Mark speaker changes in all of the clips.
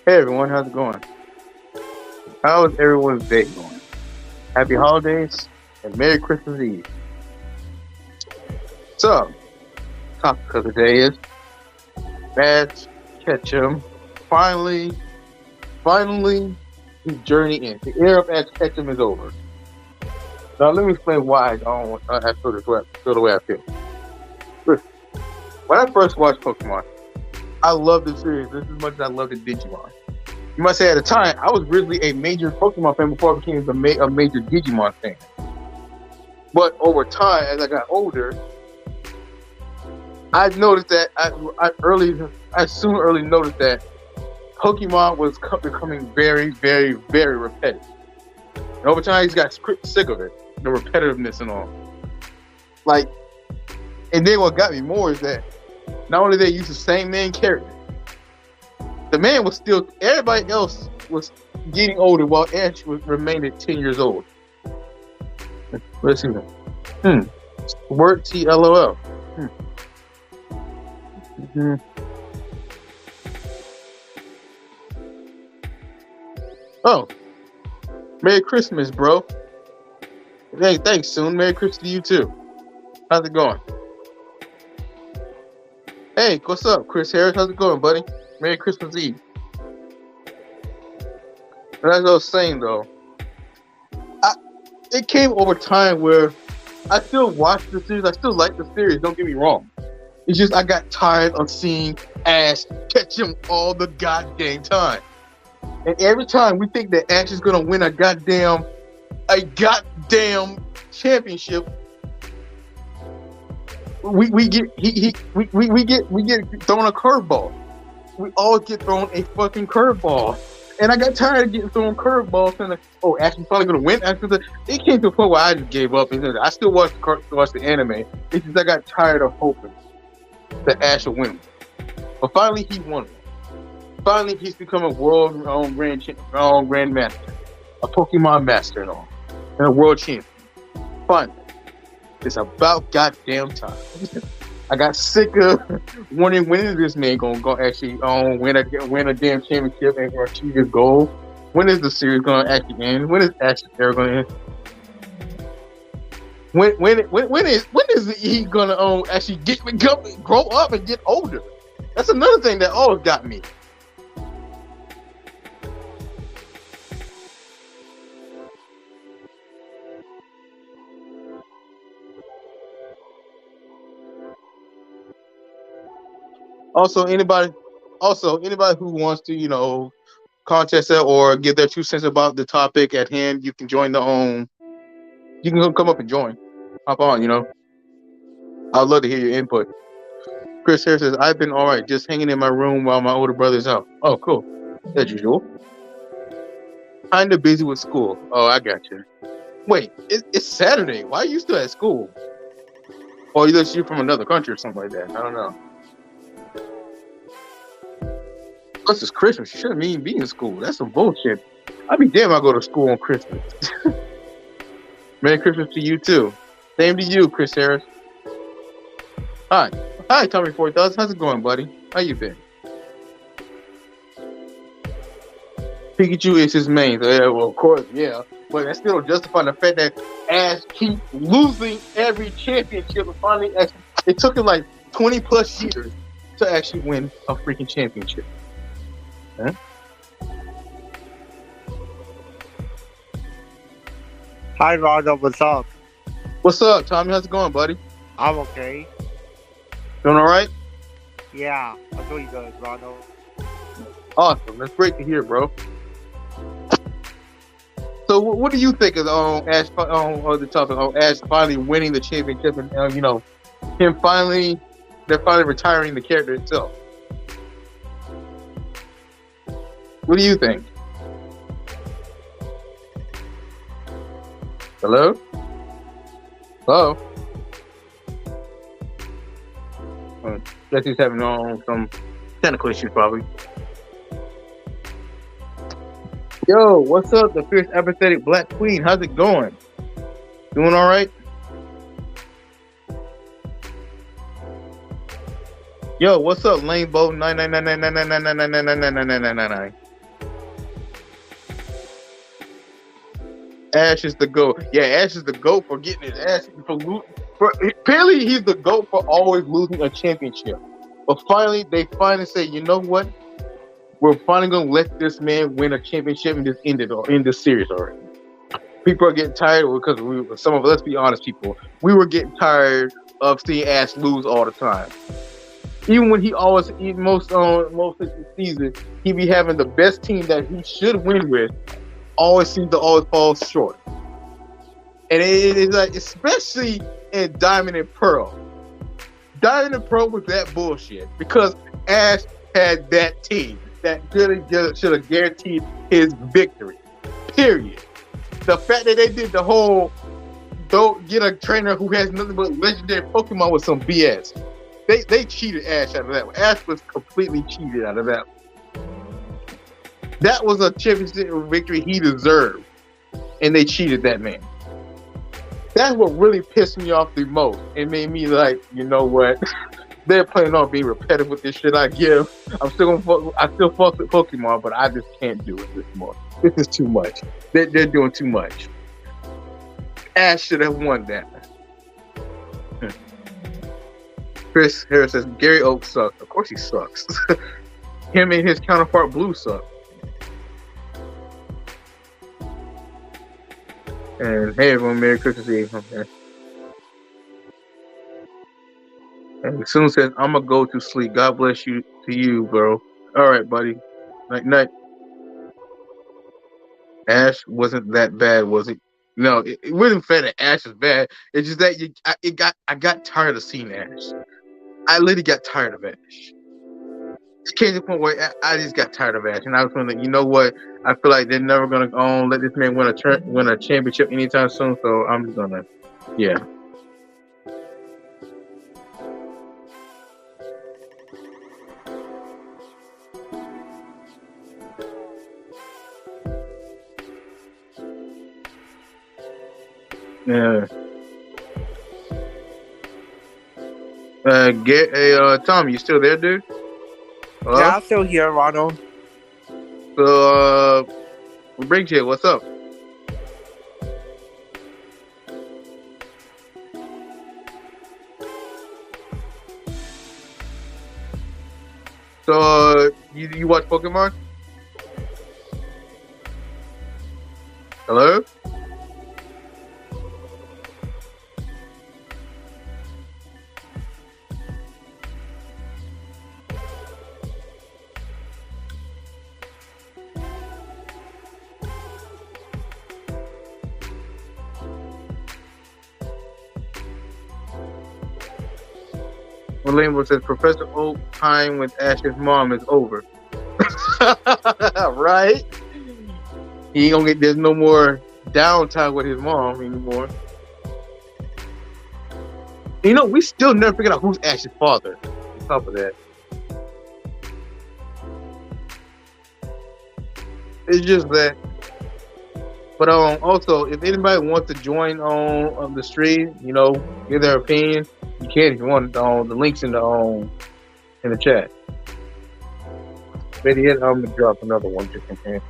Speaker 1: Hey everyone, how's it going? How's everyone's day going? Happy holidays and Merry Christmas Eve. So, topic of the day is Bad Ketchum. Finally, his journey ends. The era of Ash Ketchum is over. Now let me explain why I feel the way I feel. Listen, when I first watched Pokemon, I loved the series just as much as I loved the Digimon. You must say at the time, I was really a major Pokemon fan before I became a major Digimon fan. But over time, as I got older, I noticed that I soon early noticed that Pokemon was becoming very, very, very repetitive. And over time, I just got sick of it, the repetitiveness and all. Like, and then what got me more is that not only they used the same main character, the man was still, everybody else was getting older while Ash remained at 10 years old. Let's see that. Word TLOL. Oh, Merry Christmas, bro. Hey, thanks, soon. Merry Christmas to you, too. How's it going? Hey, what's up, Chris Harris? How's it going, buddy? Merry Christmas Eve. And as I was saying, though, it came over time where I still watch the series. I still like the series. Don't get me wrong. It's just I got tired of seeing Ash catch him all the goddamn time. And every time we think that Ash is gonna win a goddamn championship, we get thrown a curveball. We all get thrown a fucking curveball. And I got tired of getting thrown curveballs and Ash is probably gonna win. It came to a point where I just gave up. And I still watch the anime. It's just I got tired of hoping that Ash will win. But finally he won. Finally he's become a world grand master, a Pokemon master and all, and a world champion. Finally, it's about goddamn time. I got sick of wondering when is this man gonna actually win a damn championship and achieve his goal. When is the series gonna actually end? When is Ash ever gonna end? When is he gonna actually grow up and get older? That's another thing that always got me. Also, anybody who wants to, contest it or give their 2 cents about the topic at hand, you can join you can come up and join. Hop on, I'd love to hear your input. Chris Harris says, I've been all right, just hanging in my room while my older brother's out. Oh, cool. As usual. Kind of busy with school. Oh, I got you. Wait, it's Saturday. Why are you still at school? Or you're from another country or something like that. I don't know. Plus, it's Christmas. You shouldn't even be in school. That's some bullshit. I'd be damn I go to school on Christmas. Merry Christmas to you, too. Same to you, Chris Harris. Hi, Tommy 4000. How's it going, buddy? How you been? Pikachu is his main. So, yeah, well, of course, yeah. But that still don't justify the fact that Ash keeps losing every championship. And finally, it took him like 20 plus years to actually win a freaking championship. Huh?
Speaker 2: Hi, Ronald. What's up?
Speaker 1: What's up, Tommy? How's it going, buddy?
Speaker 2: I'm okay.
Speaker 1: Doing all right?
Speaker 2: Yeah, I'm doing good, Ronald.
Speaker 1: Awesome. That's great to hear, bro. So, what do you think of Ash on the topic of Ash finally winning the championship and they're finally retiring the character itself? What do you think? Hello? Hello? Guess he's having some technical issues, probably. Yo, what's up, the fierce, apathetic Black Queen? How's it going? Doing all right? Yo, what's up, Lamebo 9999999999999? Ash is the GOAT. Yeah, Ash is the GOAT for getting his ass apparently he's the GOAT for always losing a championship. But finally, they finally say, you know what? We're finally gonna let this man win a championship and just end this series already. People are getting tired because some of us, let's be honest, people, we were getting tired of seeing Ash lose all the time. Even when most of the season, he be having the best team that he should win with, always seems to always fall short. And it's like, especially in Diamond and Pearl. Diamond and Pearl was that bullshit because Ash had that team that should have guaranteed his victory. Period. The fact that they did the whole don't get a trainer who has nothing but legendary Pokemon was some BS. They cheated Ash out of that one. Ash was completely cheated out of that one. That was a championship victory he deserved, and they cheated that man. That's what really pissed me off the most. It made me like, you know what? They're planning on being repetitive with this shit I give. I still fuck with Pokemon, but I just can't do it this more. This is too much. They're doing too much. Ash should have won that. Chris Harris says Gary Oak sucks. Of course he sucks. Him and his counterpart Blue suck. And hey everyone, Merry Christmas Eve. Okay. And Soon says, I'm gonna go to sleep. God bless you to you, bro. Alright, buddy. Night. Ash wasn't that bad, was it? No, it wasn't fair that Ash is bad. It's just that I got tired of seeing Ash. I literally got tired of Ash. It came to the point where I just got tired of Ash, and I was going to, you know what? I feel like they're never going to let this man win a championship anytime soon. So I'm just gonna, yeah. Yeah. Tom, you still there, dude? Hello?
Speaker 2: Yeah, I'm still here, Ronald.
Speaker 1: So, Break J, what's up? So, you watch Pokemon? Hello? Lambo says Professor Oak time with Ash's mom is over. Right? He ain't gonna get, there's no more downtime with his mom anymore. You know, we still never figured out who's Ash's father. On top of that, it's just that. But also, if anybody wants to join on the stream, you know, give their opinion, you can if you want. The links in the chat. Maybe I'm gonna drop another one just in case.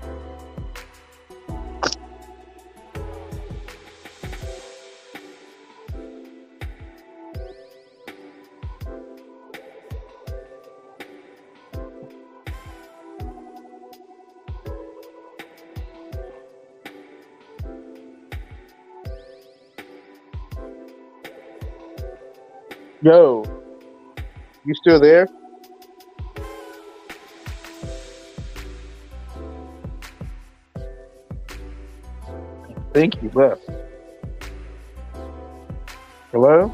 Speaker 1: Yo, you still there? I think you left. Hello?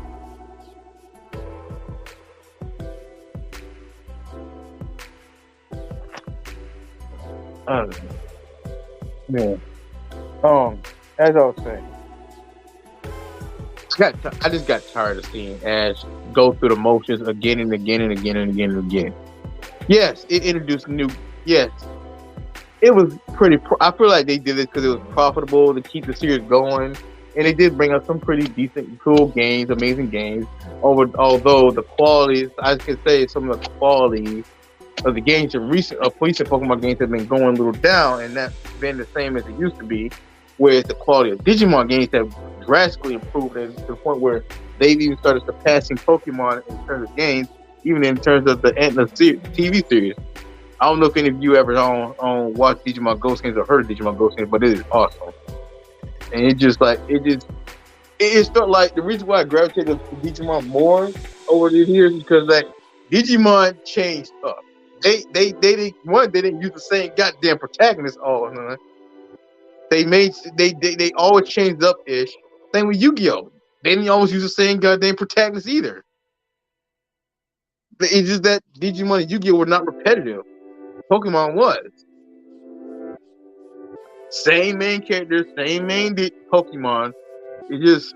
Speaker 1: I don't know. Yeah. As I was saying, I just got tired of seeing Ash go through the motions again and again and again and again and again. Yes, it introduced new. Yes, it was pretty. I feel like they did it because it was profitable to keep the series going, and they did bring up some pretty decent, cool games, amazing games. Although the quality, I could say, some of the quality of the games of recent Pokemon games have been going a little down, and that's been the same as it used to be. whereas the quality of Digimon games have drastically improved to the point where they've even started surpassing Pokemon in terms of games, even in terms of the TV series. I don't know if any of you ever watched Digimon Ghost games or heard of Digimon Ghost games, but it is awesome. And it felt like the reason why I gravitated to Digimon more over the years is because like Digimon changed up. They didn't use the same goddamn protagonist all the time. They always changed up ish. Same with Yu-Gi-Oh! They didn't always use the same goddamn protagonist either. It's just that Digimon and Yu-Gi-Oh! Were not repetitive. Pokemon was. Same main characters, same main Pokemon. It just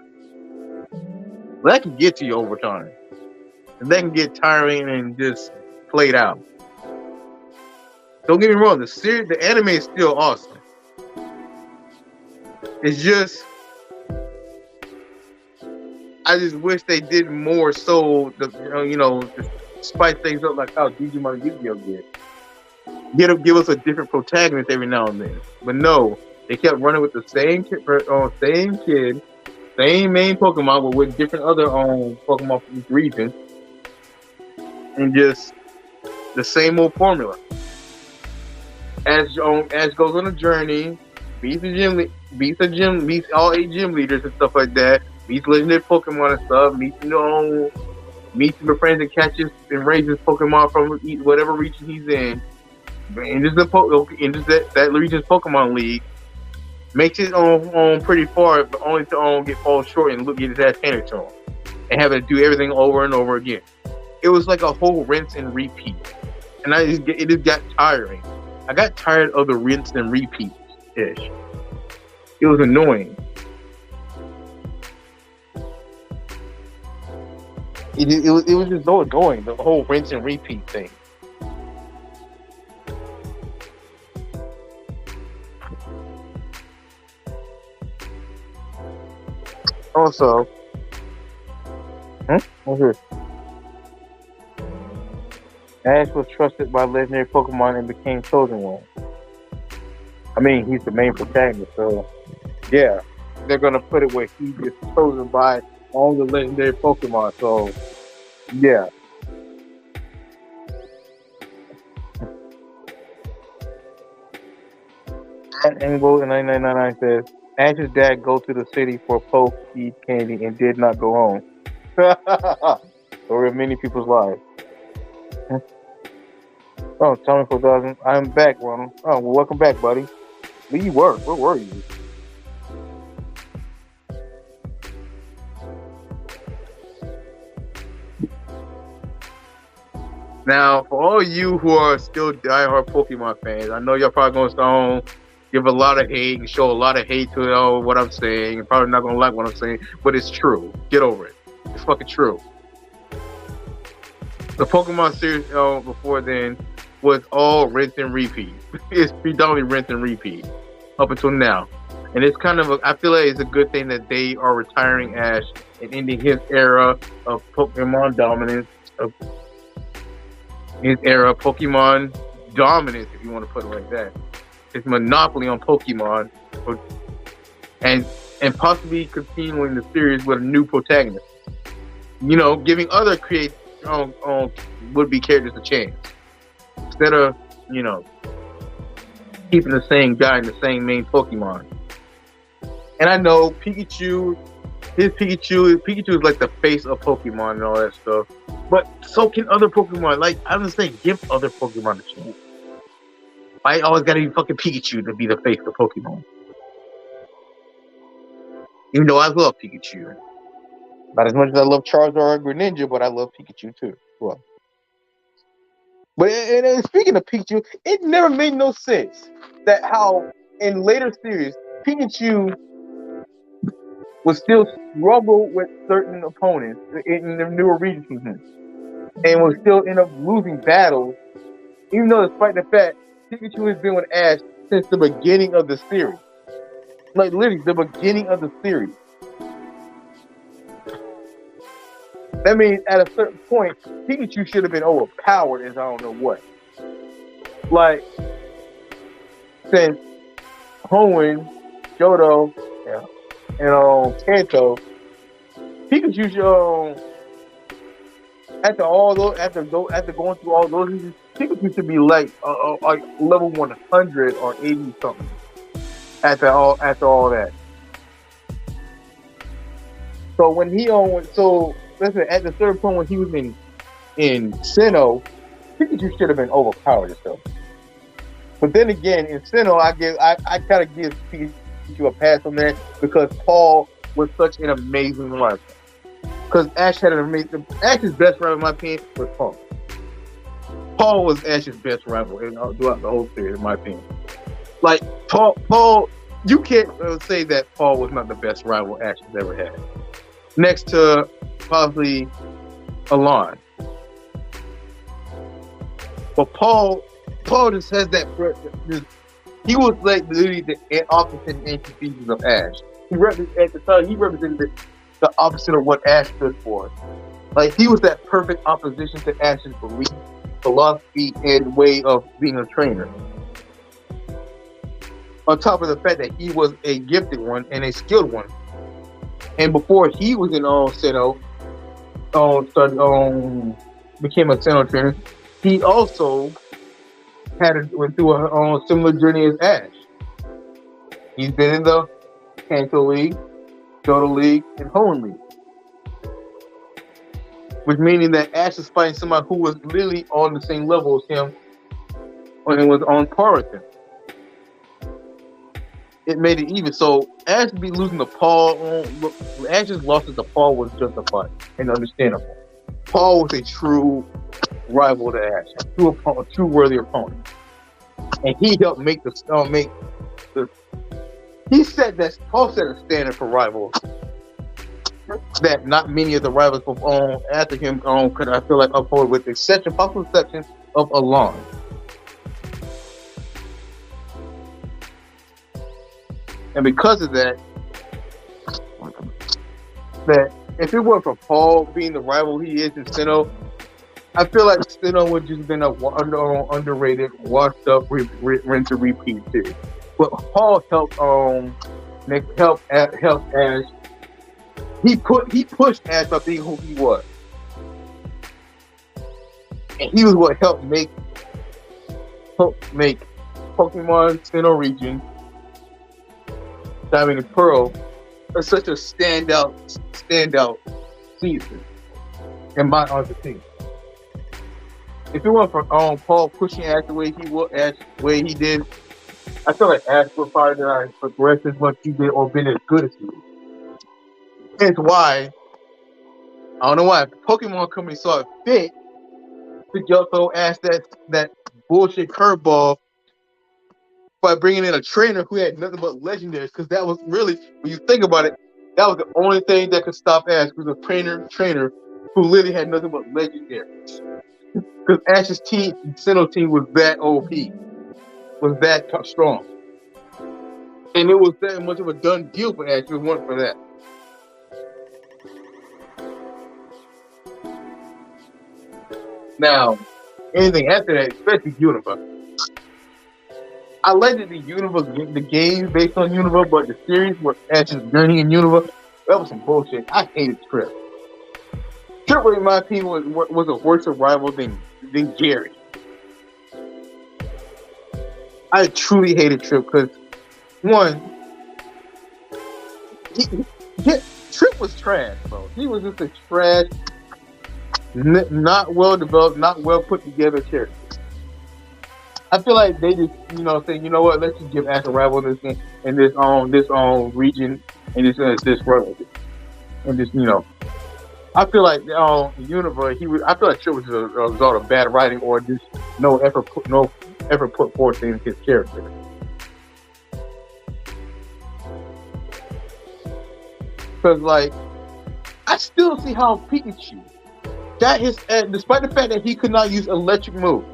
Speaker 1: that can get to you over time. And that can get tiring and just played out. Don't get me wrong, the anime is still awesome. It's just I just wish they did more so to spice things up like how Digimon and Yu-Gi-Oh! did. Give us a different protagonist every now and then. But no, they kept running with the same kid, same main Pokemon, but with different other Pokemon from each region. And just the same old formula. Ash goes on a journey, beats all 8 gym leaders and stuff like that, meets legendary Pokemon and stuff, meets the friends and catches and raises Pokemon from whatever region he's in. Enters that region's Pokemon League, makes it on pretty far, but only to get fall short and get his ass handed to him, and having to do everything over and over again. It was like a whole rinse and repeat, and it just got tiring. I got tired of the rinse and repeat ish. It was annoying. It was just so annoying, the whole rinse and repeat thing. Also, what's this? Ash was trusted by legendary Pokemon and became chosen one. I mean, he's the main protagonist, so yeah, they're gonna put it where he gets chosen by all the legendary Pokemon. So yeah. At Angle in 9999 says Ash's dad go to the city for Poke eat candy and did not go home. Story of many people's lives. Oh, Tommy 4000. I'm back, Ronald. Oh, well, welcome back, buddy. Where you were? Where were you? Now, for all you who are still diehard Pokemon fans, I know y'all probably gonna give a lot of hate and show a lot of hate to what I'm saying. You're probably not gonna like what I'm saying, but it's true. Get over it. It's fucking true. The Pokemon series before then was all rinse and repeat. It's predominantly rinse and repeat up until now. And it's kind of I feel like it's a good thing that they are retiring Ash and ending his era of Pokemon dominance, if you want to put it like that. His monopoly on Pokemon, and possibly continuing the series with a new protagonist. Giving other would-be characters a chance instead of keeping the same guy and the same main Pokemon. And I know Pikachu is like the face of Pokemon and all that stuff. But so can other Pokemon. Like I'm just saying, give other Pokemon a chance. I always gotta be fucking Pikachu to be the face of Pokemon. Even though I love Pikachu. Not as much as I love Charizard or Greninja, but I love Pikachu too. Well. But and speaking of Pikachu, it never made no sense that how in later series Pikachu would still struggle with certain opponents in the newer regions and would still end up losing battles, even though despite the fact Pikachu has been with Ash since the beginning of the series. Like literally the beginning of the series. That means at a certain point, Pikachu should have been overpowered as I don't know what. Like, since Hoenn Johto, yeah, and Kanto, Pikachu, after going through all those, Pikachu should be like level 100 or 80 something. After all that. So when he listen, at the third point when he was in Sinnoh, Pikachu should have been overpowered itself. But then again, in Sinnoh, I kind of give Pikachu a pass on that because Paul was such an amazing rival. Because Ash's best rival, in my opinion, was Paul. Paul was Ash's best rival throughout the whole series, in my opinion. Like Paul, you can't say that Paul was not the best rival Ash has ever had. Next to possibly Alon. But Paul just has that. He was like literally the opposite antithesis of Ash. At the time, he represented the opposite of what Ash stood for. Like he was that perfect opposition to Ash's belief, philosophy, and way of being a trainer. On top of the fact that he was a gifted one and a skilled one. And before he was in Sinnoh, became a Sinnoh trainer, he also went through a similar journey as Ash. He's been in the Kanto League, Johto League, and Hoenn League. Which meaning that Ash is fighting somebody who was literally on the same level as him and was on par with him. It made it even. So Ash be losing to Paul. Ash's losses to Paul was justified and understandable. Paul was a true rival to Ash, a true worthy opponent, and he helped make the. Paul set a standard for rivals that not many of the rivals after him could, I feel like, uphold, with the possible exception of Alon. And because of that if it weren't for Paul being the rival he is in Sinnoh, I feel like Sinnoh would just been a underrated, washed up, rinse and repeat series. But Paul helped Ash. He pushed Ash by being who he was, and he was what helped make Pokemon Sinnoh region, Diamond and Pearl, is such a standout season in my opinion. If it weren't for Paul pushing Ash the way he did, I feel like Ash would probably not progress as much as he did or been as good as he did. That's why I don't know why the Pokemon company saw it fit to just throw Ash that bullshit curveball by bringing in a trainer who had nothing but legendaries, because that was really, when you think about it, that was the only thing that could stop Ash, was a trainer who literally had nothing but legendaries. Because Ash's Sinnoh team was that OP, was that strong, and it was that much of a done deal for Ash if it weren't for that. Now, anything after that, especially Unova. I liked the game based on Unova, but the series where Ash's journey in Unova, that was some bullshit. I hated Trip. Trip, in my opinion, was a worse rival than Gary. I truly hated Trip because, one, Trip was trash, bro. He was just a trash, not well developed, not well put together character. I feel like they just, say, you know what, let's just give Ash a rival in this game, in this region, and this run, and just, I feel like Unova, I feel like Trip was a result of bad writing or just no effort put forth in his character. Because, like, I still see how Pikachu, despite the fact that he could not use electric moves,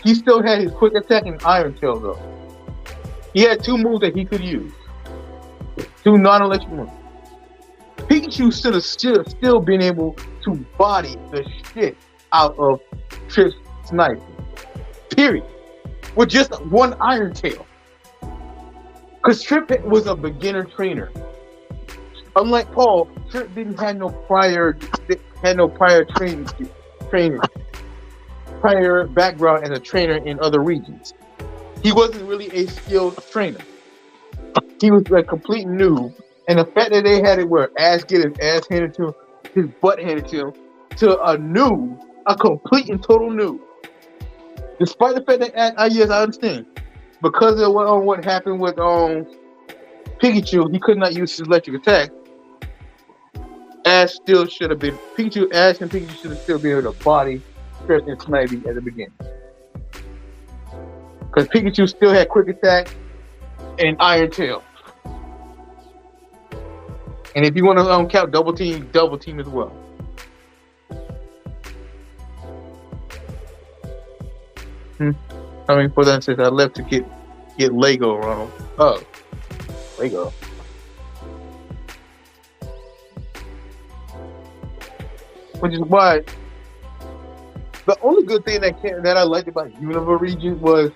Speaker 1: he still had his quick attack and Iron Tail, though. He had 2 moves that he could use. 2 non-electric moves. Pikachu should have still been able to body the shit out of Trip's sniping. Period. With just 1 Iron Tail. Because Trip was a beginner trainer. Unlike Paul, Trip didn't have no prior training, prior background as a trainer in other regions. He wasn't really a skilled trainer. He was a complete noob, and the fact that they had it where get his ass handed to him, his butt handed to him, to a noob, a complete and total noob. Despite the fact that, yes, I understand, because of what happened with Pikachu, he could not use his electric attack. Ash still should have been Ash and Pikachu should have still been able to body Chris and Snivy at the beginning, because Pikachu still had quick attack and Iron Tail. And if you want to count double team as well. I mean, for that, since I left to get Lego, Ronald. Oh, Lego. Which is why the only good thing that I liked about Unova region was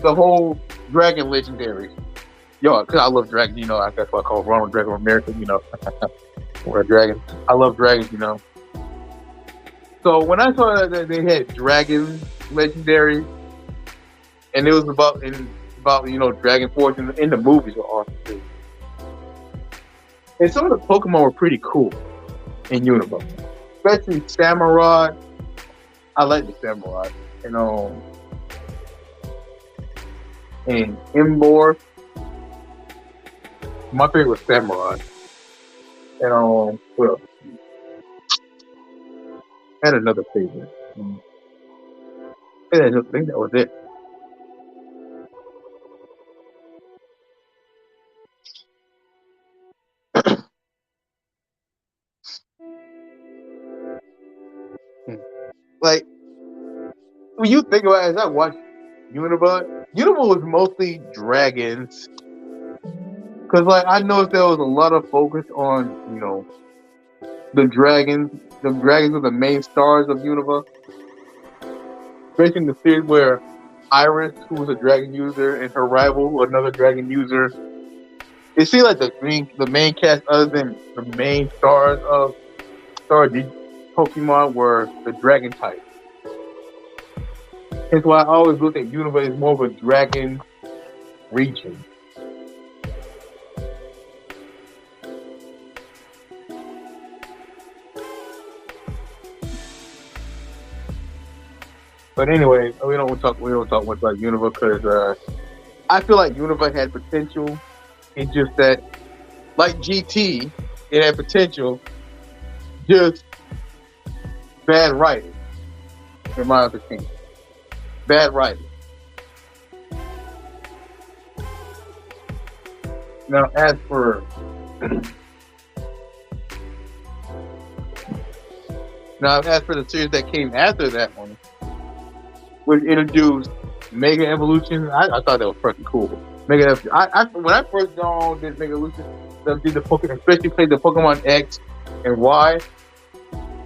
Speaker 1: the whole Dragon Legendary. Yo, because I love dragons, you know. That's why I call Ronald Dragon of America, you know. We're a dragon. I love dragons, you know. So when I saw that they had Dragon Legendary, and it was about you know, Dragon Force, in the movies were awesome too. And some of the Pokemon were pretty cool in Unova. Especially Samurott. I like the Samurott. You know. And Imbor. My favorite was Samurott. And well, I had another favorite. I think that was it. Like, when you think about it, as I watched Unova was mostly dragons. Because, like, I noticed there was a lot of focus on, you know, the dragons. The dragons are the main stars of Unova. Especially in the series where Iris, who was a dragon user, and her rival, another dragon user. It seemed like the main cast, other than the main stars of Pokemon, were the dragon type. That's why I always look at Unova as more of a dragon region. But anyway, we don't talk much about Unova because I feel like Unova had potential. It's just that, like GT, it had potential. Just bad writing, in my opinion. Bad writing. Now, as for the series that came after that one, which introduced Mega Evolution, I thought that was fucking cool. Mega Evolution. When I first did Mega Evolution, did the Pokemon, especially played the Pokemon X and Y,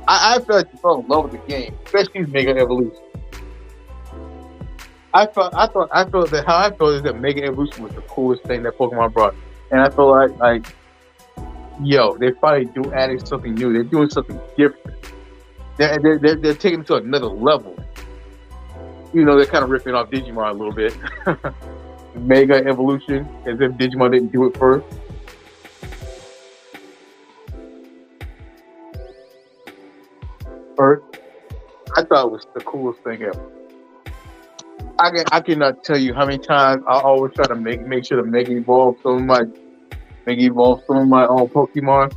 Speaker 1: I felt like I fell in love with the game, especially Mega Evolution. I felt that how I felt is that Mega Evolution was the coolest thing that Pokemon brought, and I feel like yo, they finally adding something new. They're doing something different. They're taking it to another level. You know, they're kind of ripping off Digimon a little bit. Mega Evolution, as if Digimon didn't do it first. I thought it was the coolest thing ever. I cannot tell you how many times I always try to make sure to make evolve some of my own Pokemon.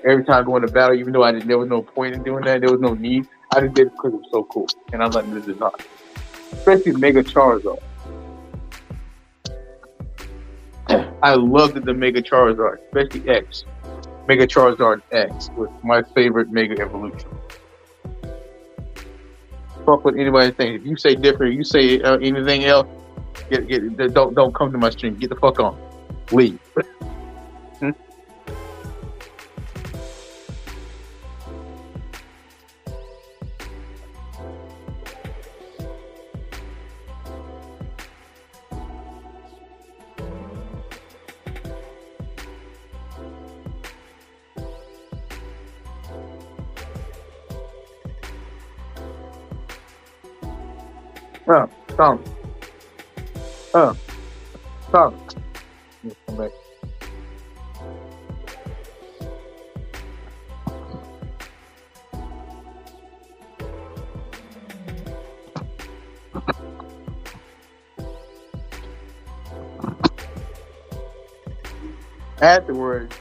Speaker 1: Every time I go into battle, even though there was no point in doing that, there was no need. I just did it because it was so cool, and I let it design. Especially Mega Charizard. I loved the Mega Charizard, especially X. Mega Charizard X was my favorite Mega Evolution. Fuck what anybody thinks. If you say different, you say anything else, don't come to my stream. Get the fuck on. Leave. Oh, Tom. Oh, Tom. Yes, come back. Afterwards,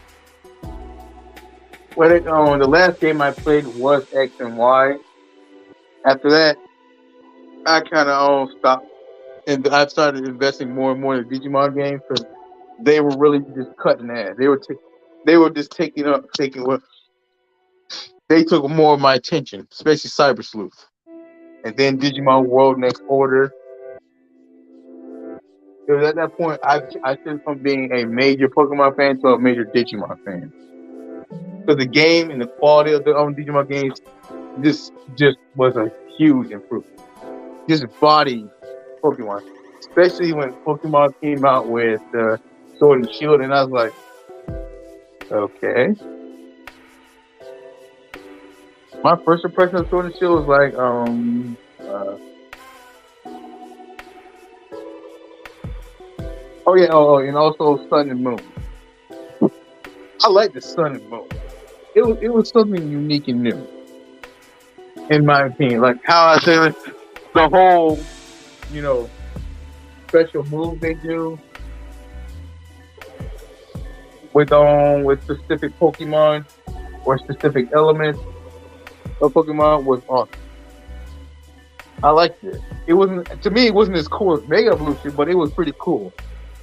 Speaker 1: the last game I played was X and Y. After that, I kind of stopped, and I started investing more and more in Digimon games because they were really just cutting ass. They were just taking what they took more of my attention, especially Cyber Sleuth, and then Digimon World Next Order. It was at that point I shifted from being a major Pokemon fan to a major Digimon fan. So the game and the quality of the Digimon games just was a huge improvement. Just body Pokemon, especially when Pokemon came out with Sword and Shield, and I was like, okay. My first impression of Sword and Shield was like, and also Sun and Moon. I like the Sun and Moon. It was something unique and new, in my opinion. Like how I say the whole, special move they do with specific Pokemon or specific elements of Pokemon was awesome. I liked it. It wasn't as cool as Mega Evolution, but it was pretty cool.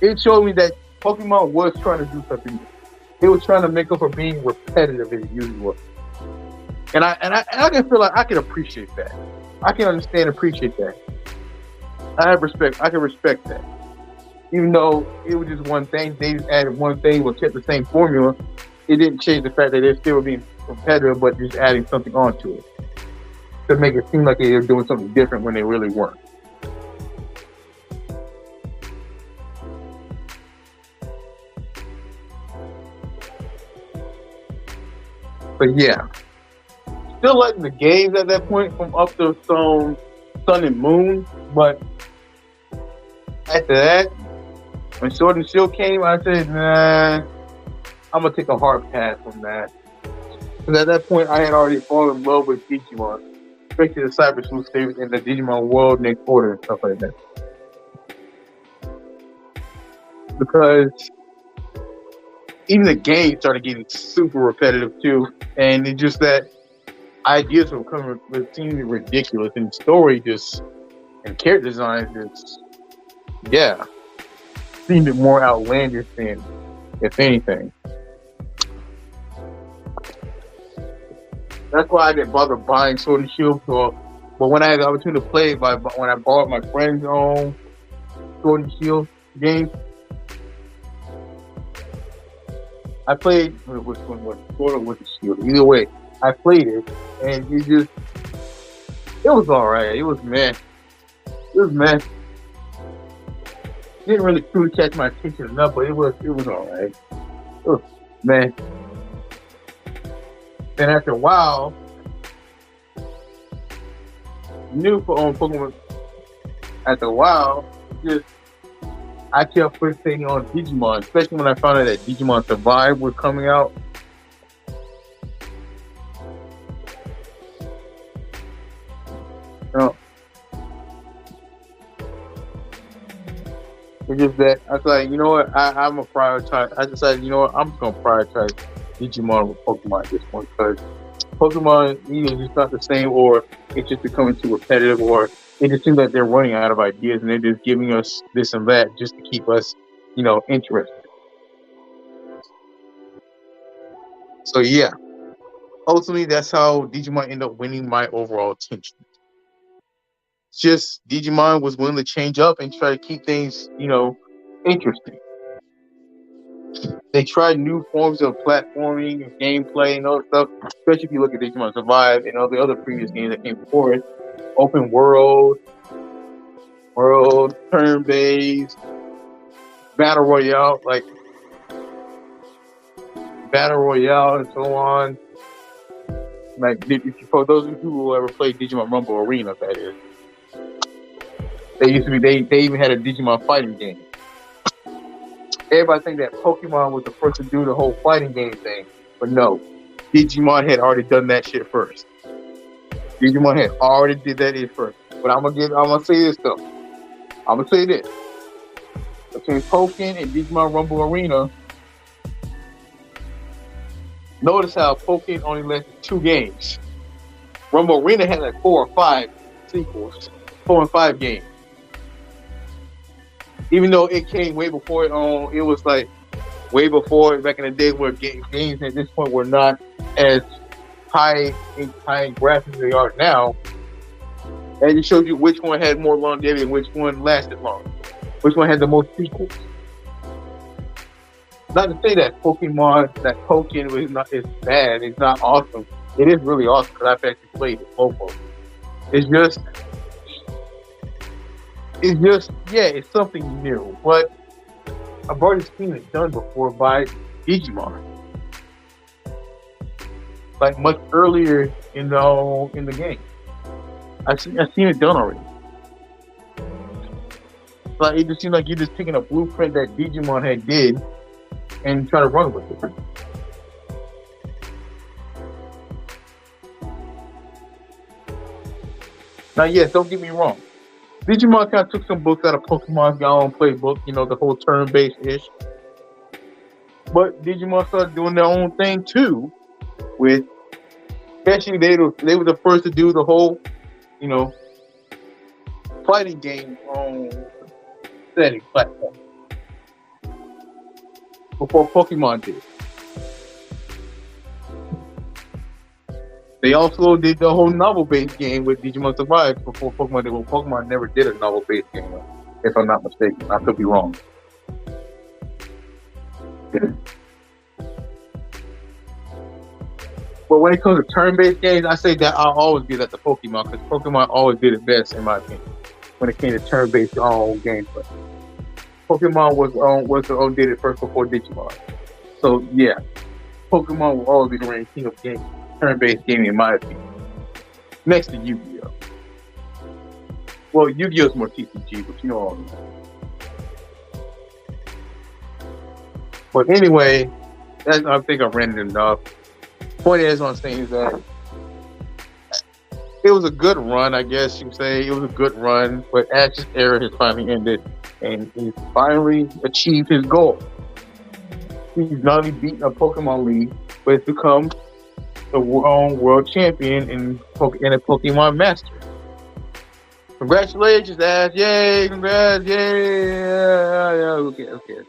Speaker 1: It showed me that Pokemon was trying to do something. It was trying to make up for being repetitive as usual. And I can feel like I can appreciate that. I can appreciate that. I can respect that. Even though it was just one thing, they just added one thing, but kept the same formula. It didn't change the fact that they still were being repetitive, but just adding something onto it to make it seem like they were doing something different when they really weren't. But yeah, still liking the games at that point from up to Sun and Moon. But after that, when Sword and Shield came, I said, nah, I'm going to take a hard pass on that. Because at that point, I had already fallen in love with Digimon, especially the Cyber Sleuth series and the Digimon World Next Order and stuff like that. Because even the game started getting super repetitive too, and it's just that ideas were seeming ridiculous, and story and character design seemed more outlandish than if anything. That's why I didn't bother buying Sword and Shield. But when I had the opportunity to play it, when I bought my friend's own Sword and Shield game, I played which one was Sword or with the Shield. Either way, I played it, and it was alright. It was meh. Didn't really truly catch my attention enough, but it was alright. It was meh. Then after a while, Pokemon. After a while, I kept fixating on Digimon, especially when I found out that Digimon Survive was coming out. It's just that I was like, you know what, I'm gonna prioritize. I decided, you know what, I'm just gonna prioritize Digimon with Pokemon at this point, because Pokemon either just not the same, or it's just becoming too repetitive, or it just seems like they're running out of ideas and they're just giving us this and that just to keep us, interested. So yeah, ultimately that's how Digimon ended up winning my overall attention. Just Digimon was willing to change up and try to keep things, interesting. They tried new forms of platforming and gameplay and other stuff, especially if you look at Digimon Survive and all the other previous games that came before it. Open world, turn-based, battle royale and so on. Like, for those of you who ever played Digimon Rumble Arena, that is. They used to be. They even had a Digimon fighting game. Everybody think that Pokemon was the first to do the whole fighting game thing, but no, Digimon had already done that shit first. Digimon had already did that shit first. But I'm gonna say this though. I'm gonna say this. Between Pokken and Digimon Rumble Arena, notice how Pokken only lasted 2 games. Rumble Arena had like 4 or 5 sequels, 4 and 5 games. Even though it came way before it was like way before back in the day where games at this point were not as high in graphics as they are now. And it shows you which one had more longevity and which one lasted longer. Which one had the most sequels. Not to say that Pokken is bad, it's not awesome. It is really awesome because I've actually played it, both of them. It's something new, but I've already seen it done before by Digimon. Like much earlier in the game. I've seen it done already. Like it just seems like you're just taking a blueprint that Digimon had did and trying to run with it. Now, yes, don't get me wrong. Digimon kind of took some books out of Pokemon's own playbook, the whole turn-based ish. But Digimon started doing their own thing too. With especially they were the first to do the whole, fighting game on setting platform before Pokemon did. They also did the whole novel-based game with Digimon Survive before Pokemon did. Well, Pokemon never did a novel-based game, if I'm not mistaken. I could be wrong. But when it comes to turn-based games, I say that I'll always give that to Pokemon because Pokemon always did it best, in my opinion, when it came to turn-based gameplay. Pokemon did it first before Digimon. So yeah, Pokemon will always be the reigning king of turn-based gaming, in my opinion. Next to Yu-Gi-Oh. Well, Yu-Gi-Oh is more TCG, but all that. But anyway, I think I've ranted enough. Point is, what I'm saying is that it was a good run, I guess you can say. It was a good run, but Ash's era has finally ended, and he's finally achieved his goal. He's not only beaten a Pokemon League, but it's become the world champion and a Pokemon master. Congratulations, Ash! Yay! Congrats! Yay! Yeah. Okay.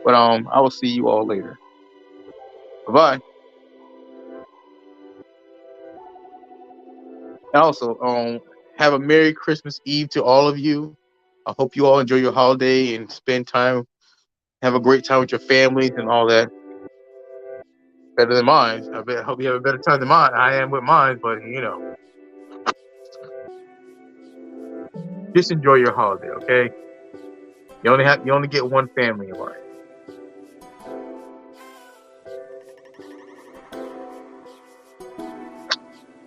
Speaker 1: But I will see you all later. Bye-bye. And also, have a Merry Christmas Eve to all of you. I hope you all enjoy your holiday and spend time, have a great time with your families and all that. Better than mine. I hope you have a better time than mine. I am with mine, but just enjoy your holiday, okay? You only get one family in life.